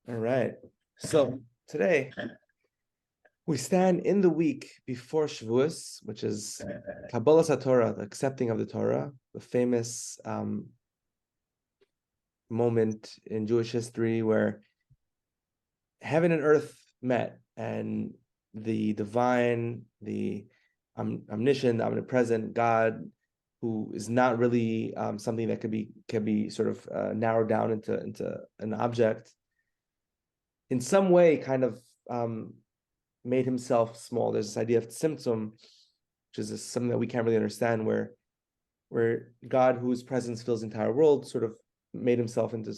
All right. So today we stand in the week before Shavuos, which is Kabalas Hatorah, the accepting of the Torah, the famous moment in Jewish history where heaven and earth met, and the divine, the omniscient, omnipresent God, who is not really something that can be sort of narrowed down into an object, in some way kind of made himself small. There's this idea of tzimtzum, which is something that we can't really understand, where God, whose presence fills the entire world, sort of made himself into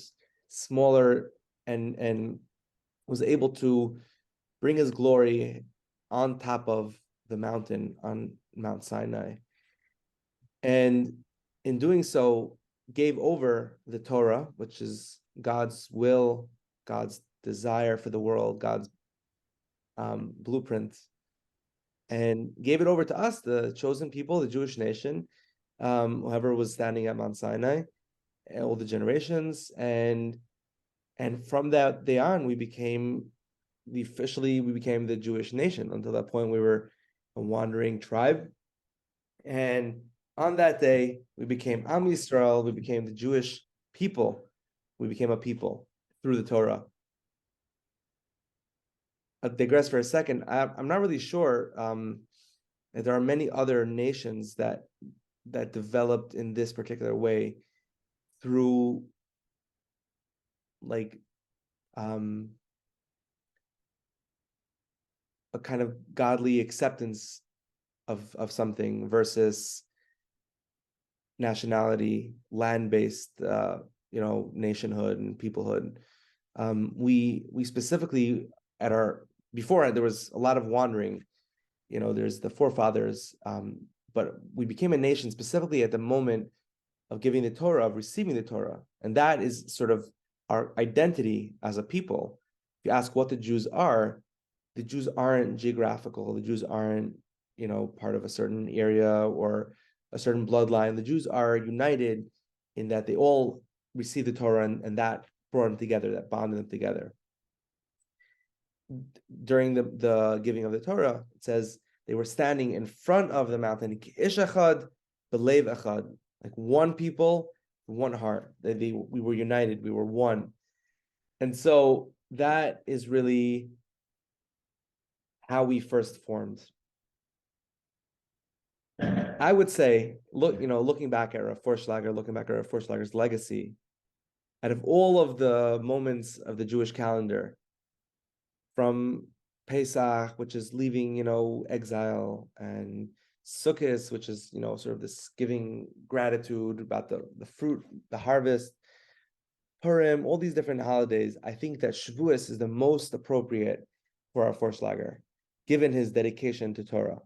smaller and was able to bring his glory on top of the mountain on Mount Sinai. And in doing so, gave over the Torah, which is God's will, God's desire for the world, God's blueprint, and gave it over to us, the chosen people, the Jewish nation, whoever was standing at Mount Sinai, all the generations, and from that day on, we became the Jewish nation. Until that point, we were a wandering tribe, and on that day, we became Am Yisrael. We became the Jewish people. We became a people through the Torah. I digress for a second. I'm not really sure. There are many other nations that developed in this particular way through like a kind of godly acceptance of something versus nationality, land-based nationhood and peoplehood. We specifically before there was a lot of wandering. There's the forefathers, but we became a nation specifically at the moment of giving the Torah, of receiving the Torah. And that is sort of our identity as a people. If you ask what the Jews aren't geographical. The Jews aren't, part of a certain area or a certain bloodline. The Jews are united in that they all received the Torah, and that brought them together, that bonded them together. During the giving of the Torah, it says they were standing in front of the mountain, ish echad, belev echad, like one people, one heart. We were united, we were one. And so that is really how we first formed. I would say, looking back at Rav Forshlager's legacy, out of all of the moments of the Jewish calendar, from Pesach, which is leaving, exile, and Sukkot, which is, sort of this giving gratitude about the fruit, the harvest, Purim, all these different holidays, I think that Shavuos is the most appropriate for our Forshlager, given his dedication to Torah.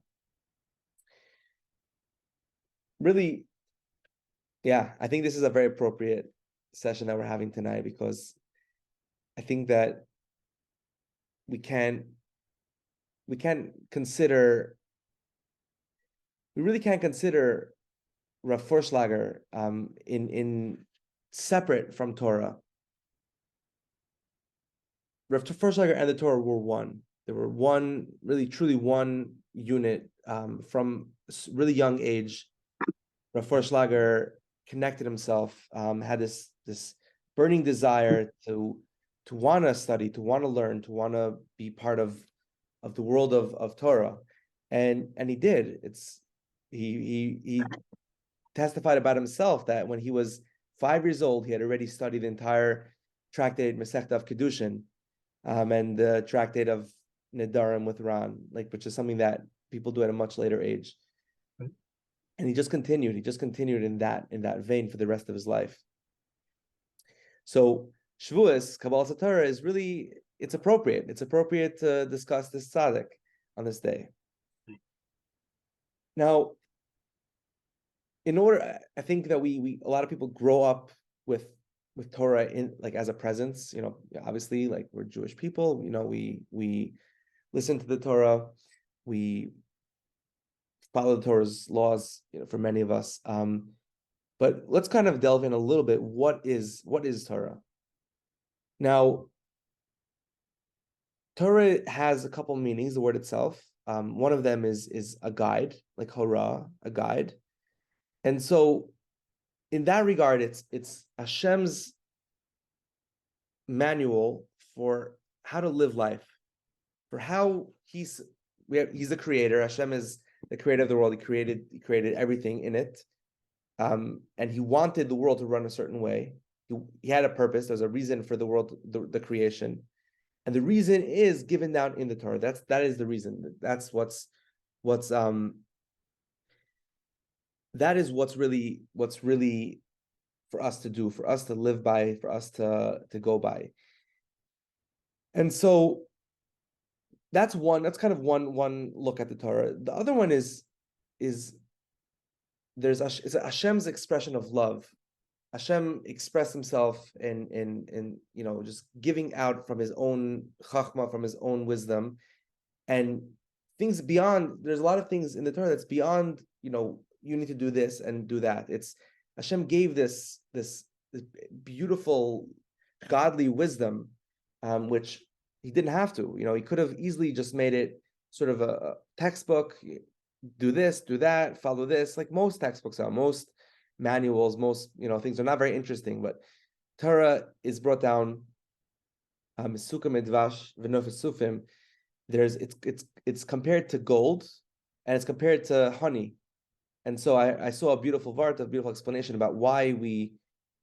Really, yeah, I think this is a very appropriate session that we're having tonight, because I think that we really can't consider Rav Forshlager in separate from Torah. Rav Forshlager and the Torah were one. They were one, really truly one unit from a really young age. Rav Forshlager connected himself, had this burning desire to want to study, to want to learn, to want to be part of the world of Torah, and he did. He testified about himself that when he was 5 years old, he had already studied the entire tractate Masechta of Kedushin, and the tractate of Nedarim with Ran, which is something that people do at a much later age. And he just continued in that vein for the rest of his life. So Shavuos, Kabalas Hatorah, is really, it's appropriate. It's appropriate to discuss this tzaddik on this day. Now, I think that we a lot of people grow up with Torah in as a presence. Obviously, we're Jewish people. We listen to the Torah, we follow the Torah's laws. For many of us, but let's kind of delve in a little bit. What is Torah? Now, Torah has a couple meanings, the word itself. One of them is a guide, like hora, a guide. And so in that regard, it's Hashem's manual for how to live life, for how he's the creator. Hashem is the creator of the world. He created everything in it. And he wanted the world to run a certain way. He had a purpose. There's a reason for the world, the creation. And the reason is given down in the Torah. That is the reason. That is what's really for us to do, for us to live by, for us to go by. And so that's kind of one look at the Torah. The other one is it's Hashem's expression of love. Hashem expressed himself in just giving out from his own chachma, from his own wisdom, and things beyond. There's a lot of things in the Torah that's beyond. You need to do this and do that. It's Hashem gave this beautiful, godly wisdom, which he didn't have to. He could have easily just made it sort of a textbook. Do this, do that, follow this, like most textbooks are, most manuals, most things are not very interesting. But Torah is brought down. It's compared to gold, and it's compared to honey. And so I saw a beautiful explanation about why we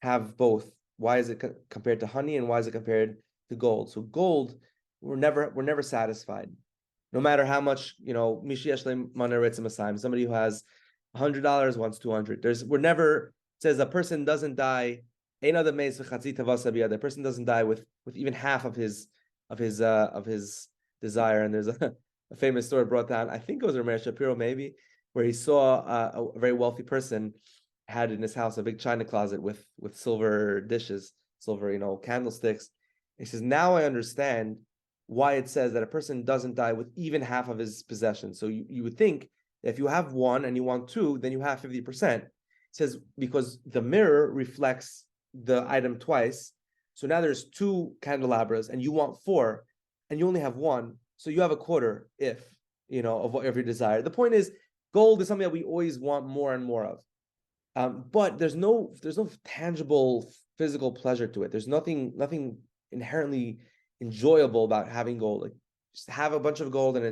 have both. Why is it compared to honey, and why is it compared to gold? So gold, we're never satisfied, no matter how much somebody who has $100 wants 200. It says a person doesn't die. The person doesn't die with even half of his desire. And there's a famous story brought down, I think it was Ramesh Shapiro maybe, where he saw a very wealthy person had in his house a big china closet with silver dishes, silver candlesticks. He says, now I understand why it says that a person doesn't die with even half of his possessions. So you would think that if you have one and you want two, then you have 50%. It says because the mirror reflects the item twice. So now there's 2 candelabras and you want 4 and you only have 1. So you have a quarter of your desire. The point is, gold is something that we always want more and more of. But there's no tangible physical pleasure to it. There's nothing inherently enjoyable about having gold. Like, just have a bunch of gold and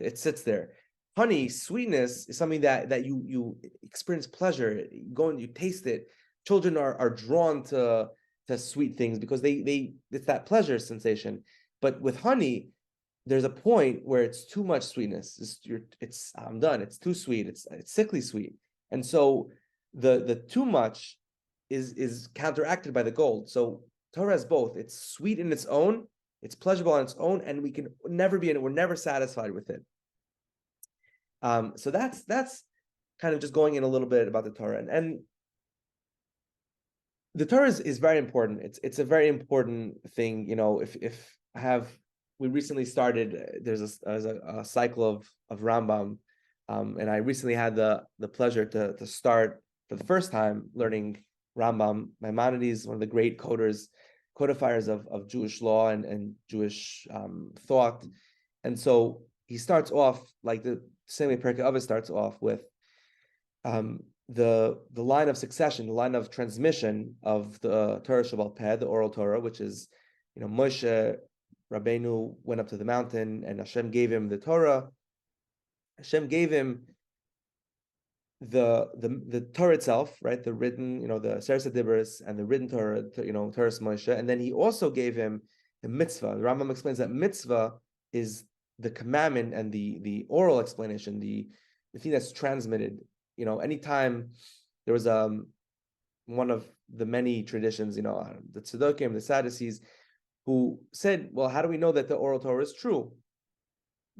it sits there. Honey, sweetness is something that you experience pleasure. You go and you taste it. Children are drawn to sweet things because it's that pleasure sensation. But with honey, there's a point where it's too much sweetness. I'm done. It's too sweet. It's sickly sweet. And so the too much is counteracted by the gold. So Torah has both. It's sweet in its own, it's pleasurable on its own, and we're never satisfied with it. So that's kind of just going in a little bit about the Torah. And the Torah is very important. It's a very important thing. We recently started, there's a cycle of Rambam, and I recently had the pleasure to start for the first time learning Rambam. Maimonides, one of the great codifiers of Jewish law and Jewish thought. And so he starts off like the same way Perkei Avos starts off with the line of succession, the line of transmission of the Torah Shebal Peh, the oral Torah, which is, Moshe Rabbeinu went up to the mountain and Hashem gave him the Torah. Hashem gave him the Torah itself, right? The written, the Seres HaDibros and the written Torah, Torah's Moshe, and then he also gave him the mitzvah. The Rambam explains that mitzvah is the commandment and the oral explanation, the thing that's transmitted. Anytime there was one of the many traditions, the Tzaddokim, the Sadducees, who said, well, how do we know that the oral Torah is true?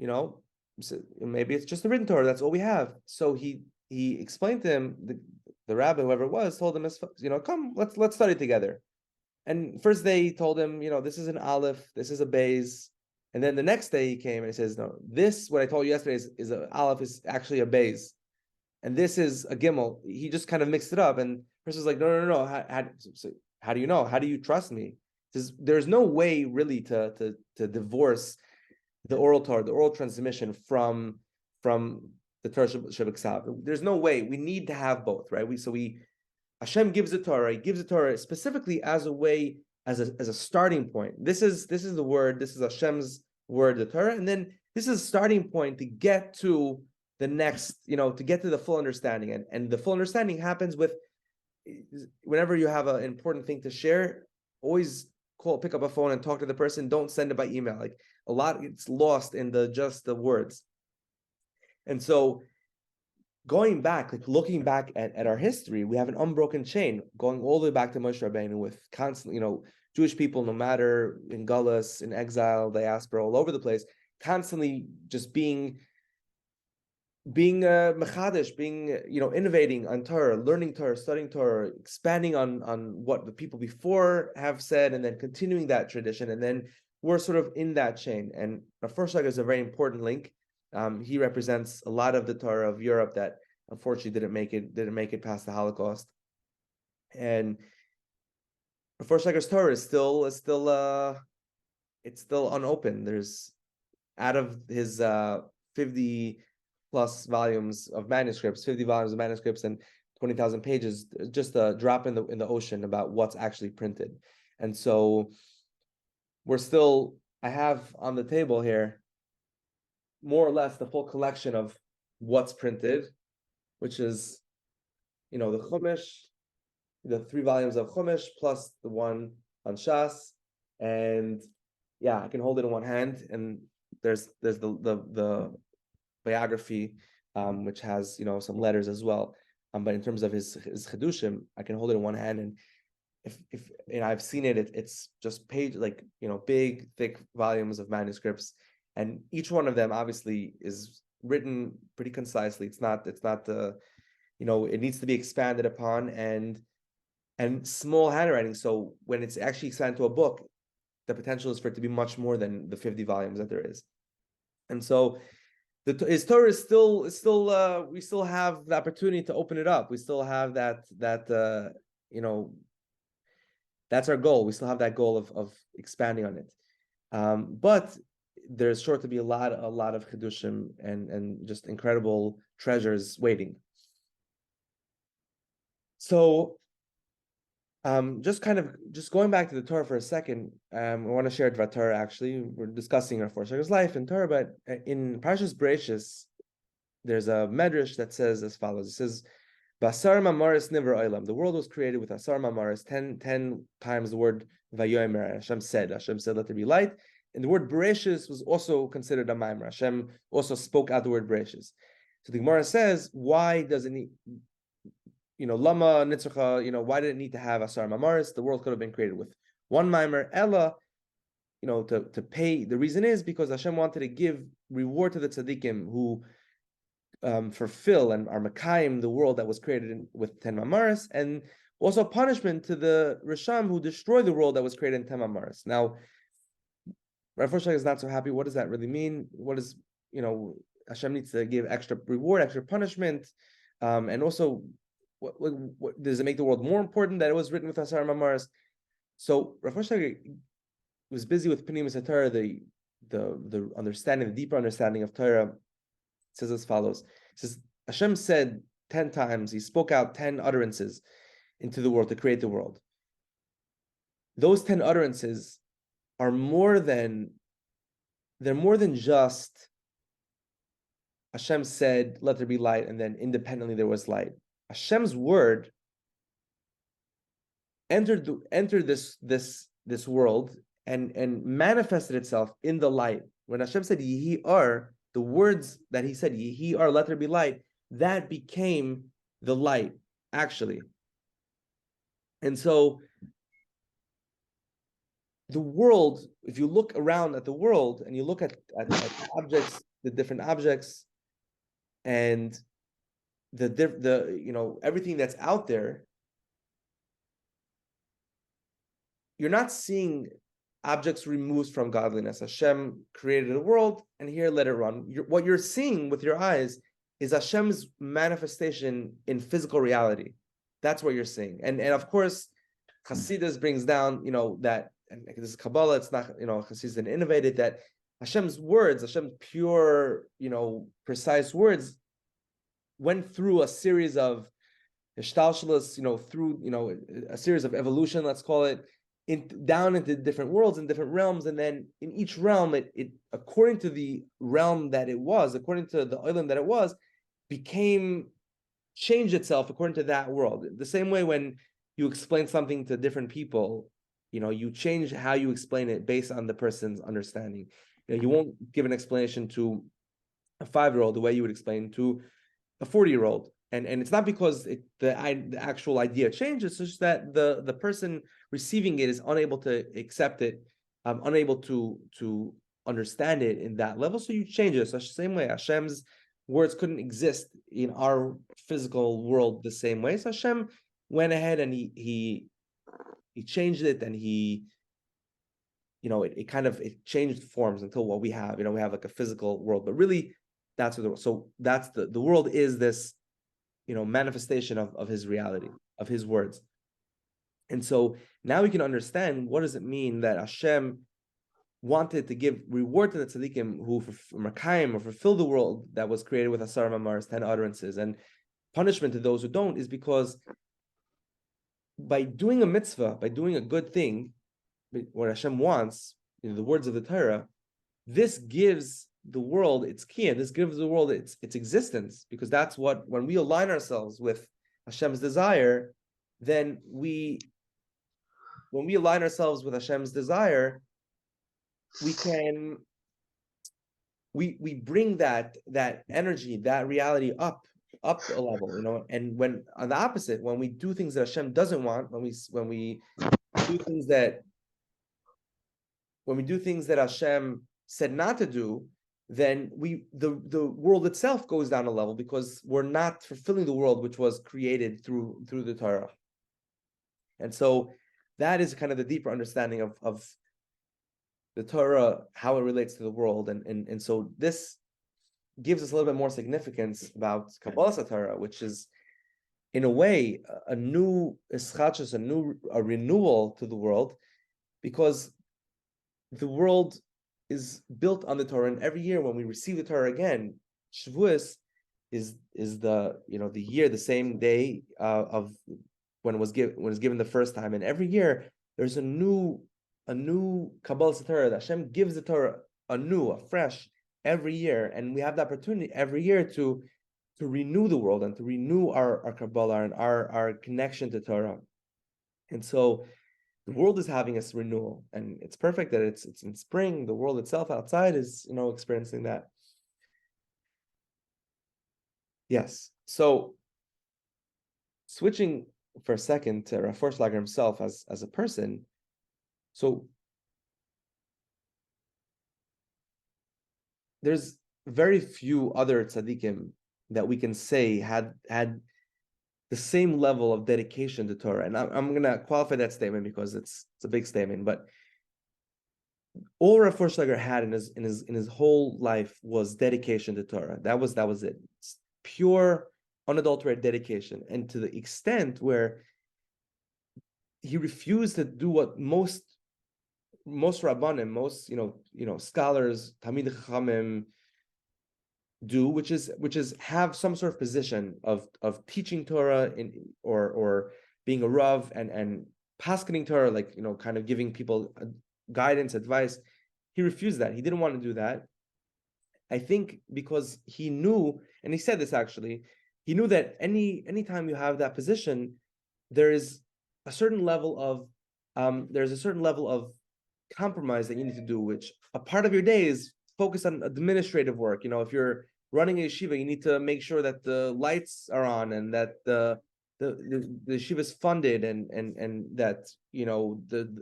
So maybe it's just the written Torah, that's all we have. So he explained to him, the rabbi, whoever it was, told him, come, let's study together. And first day he told him, this is an aleph, this is a beis. And then the next day he came and he says, no, this, what I told you yesterday is an aleph, is actually a beis. And this is a gimel. He just kind of mixed it up. And the person was like, no. How do you know? How do you trust me? There's no way really to divorce the oral Torah, the oral transmission from the Torah Shabbat. There's no way. We need to have both, right? Hashem gives the Torah. He gives the Torah specifically as a way, as a starting point. This is the word. This is Hashem's word, the Torah, and then this is a starting point to get to the next, to get to the full understanding. And the full understanding happens with, whenever you have an important thing to share, always pick up a phone and talk to the person. Don't send it by email. Like, a lot, it's lost in just the words. And so going back, like looking back at our history, we have an unbroken chain going all the way back to Moshe Rabbeinu, with constantly, Jewish people, no matter in Gullus, in exile, diaspora, all over the place, constantly just being mechadish, being innovating on Torah, learning Torah, studying Torah, expanding on what the people before have said, and then continuing that tradition. And then we're sort of in that chain. And Rav Forshlager is a very important link. He represents a lot of the Torah of Europe that unfortunately didn't make it past the Holocaust. And Rav Forshlager's Torah is still unopened. There's, out of his 50 plus volumes of manuscripts, 50 volumes of manuscripts and 20,000 pages, just a drop in the ocean about what's actually printed. And so I have on the table here more or less the full collection of what's printed, which is, the Chumash, the 3 volumes of Chumash plus the one on Shas. And yeah, I can hold it in one hand, and there's the biography, which has some letters as well. But in terms of his chedushim, I can hold it in one hand, and if I've seen it, it's just big thick volumes of manuscripts, and each one of them obviously is written pretty concisely. It's not the it needs to be expanded upon, and small handwriting. So when it's actually expanded to a book, the potential is for it to be much more than the 50 volumes that there is. And so his Torah is still we still have the opportunity to open it up. We still have that that's our goal. We still have that goal of expanding on it. But there's sure to be a lot of chedushim and just incredible treasures waiting. So just going back to the Torah for a second, I want to share Dvar Torah. Actually, we're discussing our Forshlager's life in Torah, but in Parshas Bereishis, there's a medrash that says as follows. It says, "Basar mamaris nivra olam." The world was created with asar mamaris, 10 times the word vayomer. Hashem said, "Let there be light." And the word Bereishis was also considered a maimer. Hashem also spoke out the word Bereishis. So the Gemara says, why doesn't he? Lama nitzracha, why did it need to have asar mamaris? The world could have been created with one maimer. Ella, to pay. The reason is because Hashem wanted to give reward to the tzaddikim who fulfill and are mekayim the world that was created with 10 mamaris, and also punishment to the Risham who destroy the world that was created in 10 mamaris. Now, Rav Forshlager is not so happy. What does that really mean? What is, Hashem needs to give extra reward, extra punishment, and also, what does it make the world more important that it was written with Asar Mamaris? So Rav Forshlager was busy with Pinny Kreizel, the understanding, the deeper understanding of Torah. It says as follows. It says, Hashem said 10 times, he spoke out 10 utterances into the world to create the world. Those 10 utterances are more than just Hashem said, let there be light, and then independently there was light. Hashem's word entered this world and manifested itself in the light. When Hashem said Yehi Ar, the words that he said, Yehi Ar, let there be light, that became the light, actually. And so the world, if you look around at the world and you look at objects, the different objects, and the everything that's out there, you're not seeing objects removed from godliness. Hashem created a world, and here let it run. What you're seeing with your eyes is Hashem's manifestation in physical reality. That's what you're seeing. And of course, Hasidus brings down, that, and this is Kabbalah, it's not, Hasidus didn't innovate it, that Hashem's words, Hashem's pure, precise words, went through a series of Hishtalshalos, through a series of evolution, let's call it, down into different worlds and different realms, and then in each realm, it according to the realm that it was, according to the olam that it was, changed itself according to that world. The same way when you explain something to different people, you change how you explain it based on the person's understanding. You won't give an explanation to a 5-year-old the way you would explain to a 40-year-old. And it's not because the actual idea changes, it's just that the person receiving it is unable to accept it, unable to understand it in that level. So you change it. So the same way, Hashem's words couldn't exist in our physical world the same way. So Hashem went ahead and he changed it, and it changed forms until what we have. We have like a physical world, but really that's what that's the world is this manifestation of his reality, of his words. And so now we can understand, what does it mean that Hashem wanted to give reward to the tzaddikim who Makayim or fulfill the world that was created with Asar Mamars, 10 utterances, and punishment to those who don't, is because by doing a mitzvah, by doing a good thing, what Hashem wants, the words of the Torah, this gives the world its kiyum, this gives the world its existence, because that's what, when we align ourselves with Hashem's desire, then when we align ourselves with Hashem's desire, we bring that energy, that reality up a level, and when on the opposite, when we do things that Hashem doesn't want, when we do things that Hashem said not to do, then the world itself goes down a level, because we're not fulfilling the world which was created through the Torah. And so that is kind of the deeper understanding of the Torah, how it relates to the world, and so this gives us a little bit more significance about Kabalas Hatorah, which is in a way a new ischachus, a renewal to the world, because the world is built on the Torah, and every year when we receive the Torah again, Shavuos is the the year, the same day of when it was given the first time, and every year there's a new Kabalas Hatorah that Hashem gives the Torah afresh every year, and we have the opportunity every year to renew the world and to renew our Kabbalah and our connection to Torah. And so the world is having its renewal, and it's perfect that it's in spring. The world itself outside is experiencing that. Yes. So switching for a second to Rav Forshlager himself as a person. So there's very few other tzaddikim that we can say had the same level of dedication to Torah. And I'm going to qualify that statement because it's a big statement, but all Rav Forshlager had in his whole life was dedication to Torah. That was it. It's pure, unadulterated dedication, and to the extent where he refused to do what most rabbanim, most scholars, Talmidei Chachamim do, which is have some sort of position of teaching Torah or being a Rav and paskening Torah, like kind of giving people guidance, advice. He refused that. He didn't want to do that. I think because he knew, and he said this actually, he knew that anytime you have that position, there is a certain level of compromise that you need to do, which a part of your day is focused on administrative work. If you're running a yeshiva, you need to make sure that the lights are on and that the yeshiva is funded and that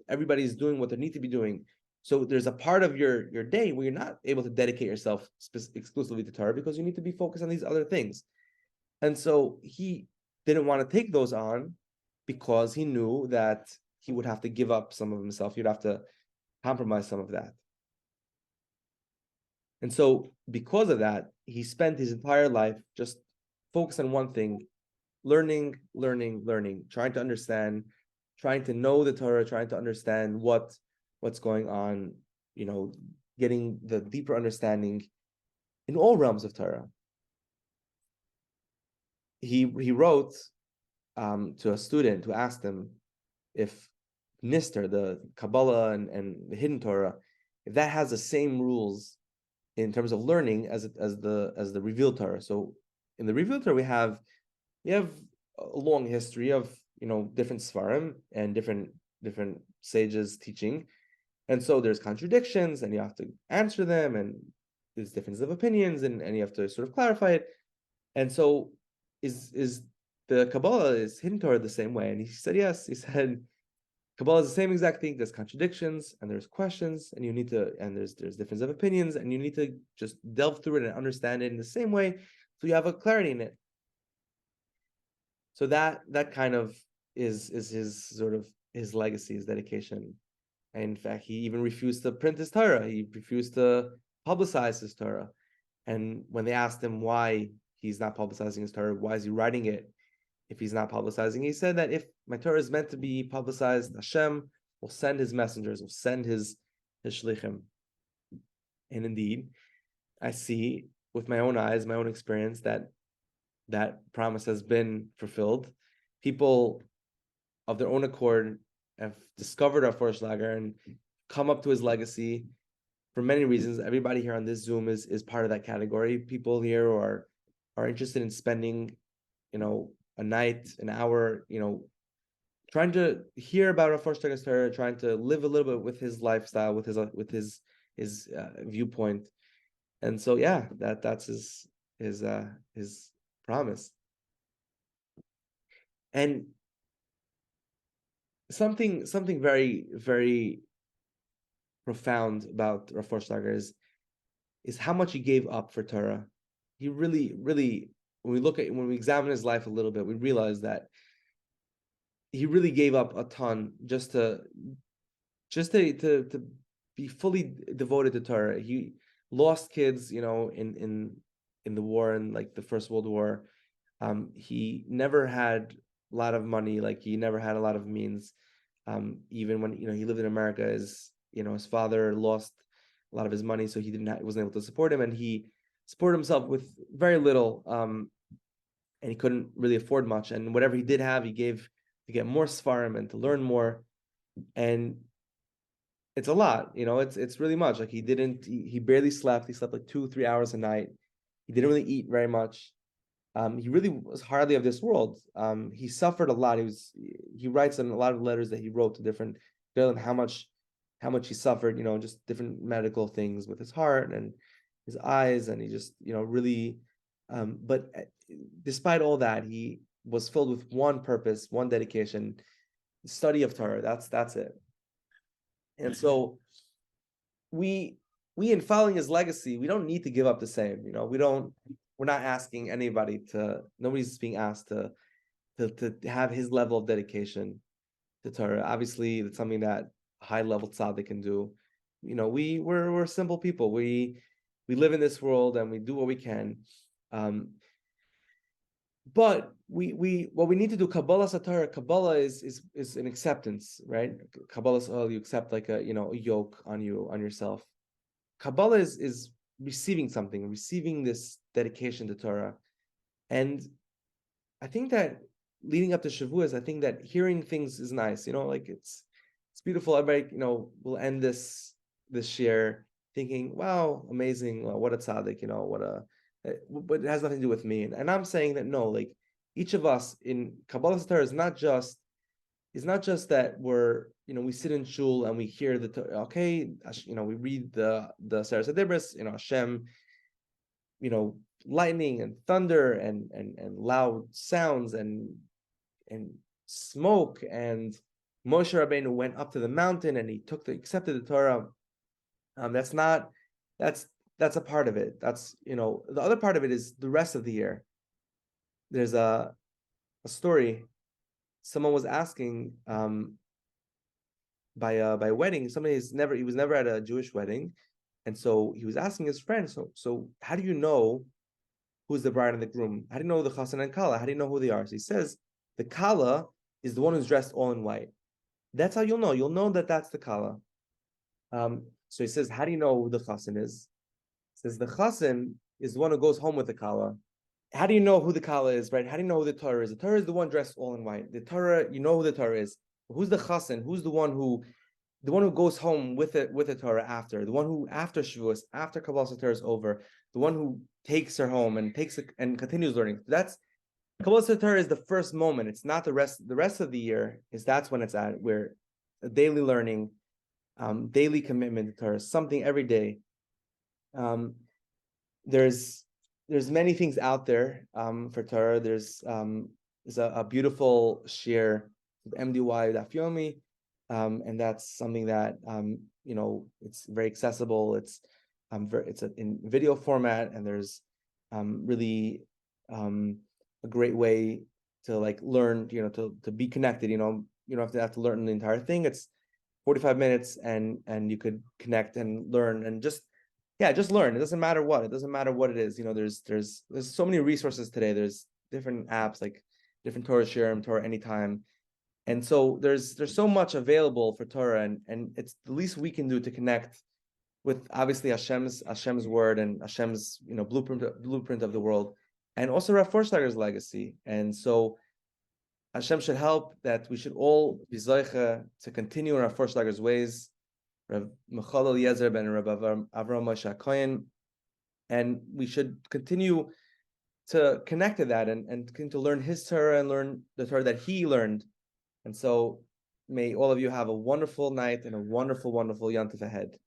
everybody's doing what they need to be doing. So there's a part of your day where you're not able to dedicate yourself exclusively to Torah because you need to be focused on these other things. And so he didn't want to take those on because he knew that he would have to give up some of himself. He'd have to compromise some of that. And so because of that, he spent his entire life just focused on one thing: learning, trying to understand, trying to know the Torah, trying to understand what's going on, getting the deeper understanding in all realms of Torah. He wrote to a student who asked him if Nister, the Kabbalah and the hidden Torah, if that has the same rules in terms of learning as the revealed Torah. So in the revealed Torah, we have a long history of different svarim and different sages teaching, and so there's contradictions, and you have to answer them, and there's differences of opinions, and you have to sort of clarify it. And so, is the Kabbalah, is hidden Torah the same way? And he said yes. He said Kabbalah is the same exact thing. There's contradictions and there's questions, and there's difference of opinions, and you need to just delve through it and understand it in the same way, so you have a clarity in it. So that kind of is his sort of his legacy, his dedication. And in fact, he even refused to print his Torah. He refused to publicize his Torah. And when they asked him why he's not publicizing his Torah, why is he writing it if he's not publicizing, he said that if my Torah is meant to be publicized, Hashem will send his messengers, will send his shlichim. And indeed, I see with my own eyes, my own experience, that promise has been fulfilled. People of their own accord have discovered Rav Forshlager and come up to his legacy for many reasons. Everybody here on this Zoom is part of that category. People here are interested in spending, a night, an hour, trying to hear about Rav Forshlager's Torah, trying to live a little bit with his lifestyle, with his viewpoint. And so that's his promise. And something very, very profound about Rav Forshlager is how much he gave up for Torah. He really, really, when we examine his life a little bit, we realize that he really gave up a ton just to be fully devoted to Torah. He lost kids, in the war, in like the First World War. He never had a lot of money, like he never had a lot of means. Even when he lived in America, his father lost a lot of his money, so he wasn't able to support him, and he supported himself with very little, and he couldn't really afford much. And whatever he did have, he gave to get more svarim and to learn more. And it's a lot, it's really much. Like he barely slept. He slept like 2-3 hours a night. He didn't really eat very much. He really was hardly of this world. He suffered a lot. He writes in a lot of letters that he wrote to different people how much he suffered, just different medical things with his heart and his eyes, and he just, really, but despite all that, he was filled with one purpose, one dedication, the study of Torah. That's it. And so we in following his legacy, we don't need to give up the same. We're not asking anybody nobody's being asked to have his level of dedication to Torah. Obviously, it's something that high level tzaddik can do. We're simple people. We live in this world and we do what we can. But what we need to do, Kabalas Hatorah, Kabbalah is an acceptance, right? Kabbalas, you accept like a yoke on yourself. Kabbalah is receiving something, receiving this dedication to Torah. And I think that leading up to Shavuos, I think that hearing things is nice, like it's beautiful. Everybody, will end this year thinking, wow, amazing, what a tzaddik, but it has nothing to do with me. And I'm saying that no, like each of us in Kabbalas Hatorah is not just that we're, we sit in shul and we hear okay, we read the Seres HaDibros, Hashem, lightning and thunder and loud sounds and smoke, and Moshe Rabbeinu went up to the mountain and he accepted the Torah. That's a part of it. That's, the other part of it is the rest of the year. There's a story. Someone was asking by a wedding. He was never at a Jewish wedding, and so he was asking his friend. So how do you know who's the bride and the groom? How do you know the chassan and kala? How do you know who they are? So he says the kala is the one who's dressed all in white. That's how you'll know. You'll know that that's the kala. So he says, how do you know who the chassan is? He says the chassan is the one who goes home with the kala. How do you know who the kala is, right? How do you know who the Torah is? The Torah is the one dressed all in white. The Torah, you know who the Torah is. Who's the chassan? Who's the one who goes home with the Torah after, the one who after Shavuos, after Kabalas Hatorah is over, the one who takes her home and takes it and continues learning. That's Kabalas Hatorah is the first moment. It's not the rest. The rest of the year that's when it's at. Where daily learning, daily commitment to Torah, something every day. There's many things out there for Torah. There's a beautiful share of MDY Daf Yomi, and that's something that it's very accessible. It's in video format, and there's really a great way to learn, to be connected. You don't have to learn the entire thing. It's 45 minutes, and you could connect and learn and just learn. It doesn't matter what. It doesn't matter what it is. There's so many resources today. There's different apps like different Torah Share, Torah Anytime, and so there's so much available for Torah, and it's the least we can do to connect with obviously Hashem's word and Hashem's blueprint of the world, and also Rav Forshlager's legacy. And so Hashem should help that we should all be zoicha to continue in Rav Forshlager's ways. Rav Michoel Forshlager ben Rav Avram Moshe Kohen, and we should continue to connect to that and continue to learn his Torah and learn the Torah that he learned. And so may all of you have a wonderful night and a wonderful, wonderful Yom Tov ahead.